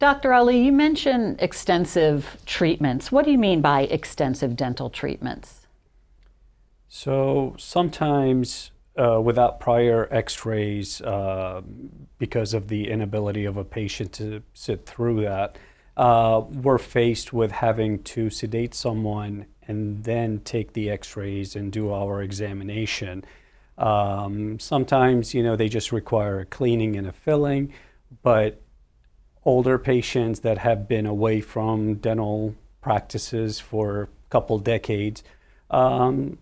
Dr. Ali, you mentioned extensive treatments. What do you mean by extensive dental treatments? So sometimes without prior x-rays, because of the inability of a patient to sit through that, we're faced with having to sedate someone and then take the x-rays and do our examination. Sometimes, they just require a cleaning and a filling, but older patients that have been away from dental practices for a couple decades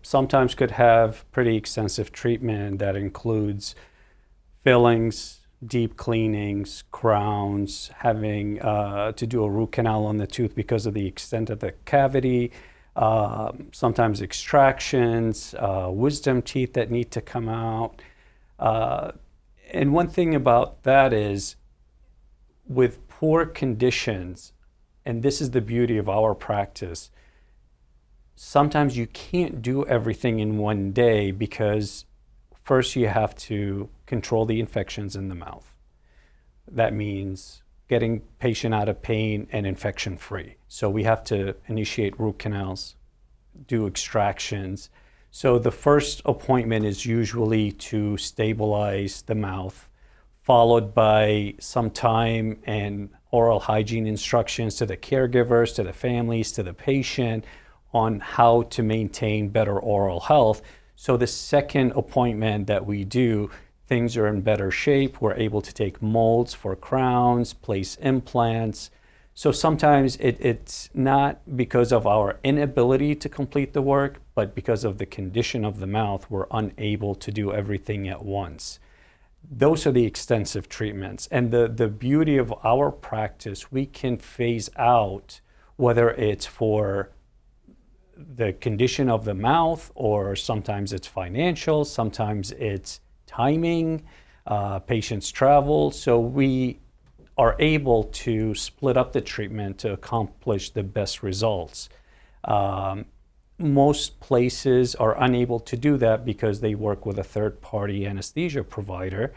sometimes could have pretty extensive treatment that includes fillings, deep cleanings, crowns, having to do a root canal on the tooth because of the extent of the cavity, sometimes extractions, wisdom teeth that need to come out. And one thing about that is, with poor conditions, and this is the beauty of our practice, sometimes you can't do everything in one day because first you have to control the infections in the mouth. That means getting patient out of pain and infection free. So we have to initiate root canals, do extractions. So the first appointment is usually to stabilize the mouth, followed by some time and oral hygiene instructions to the caregivers, to the families, to the patient on how to maintain better oral health. So the second appointment that we do, things are in better shape. We're able to take molds for crowns, place implants. So sometimes it's not because of our inability to complete the work, but because of the condition of the mouth, we're unable to do everything at once. Those are the extensive treatments. And the beauty of our practice, we can phase out whether it's for the condition of the mouth, or sometimes it's financial, sometimes it's timing, patients travel. So we are able to split up the treatment to accomplish the best results. Most places are unable to do that because they work with a third-party anesthesia provider,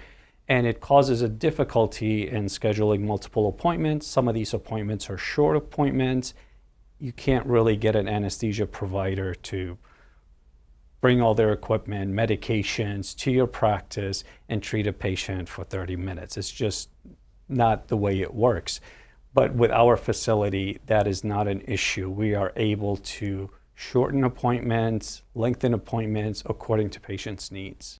and it causes a difficulty in scheduling multiple appointments. Some of these appointments are short appointments. You can't really get an anesthesia provider to bring all their equipment, medications to your practice and treat a patient for 30 minutes. It's just not the way it works. But with our facility, that is not an issue. We are able to shorten appointments, lengthen appointments according to patients' needs.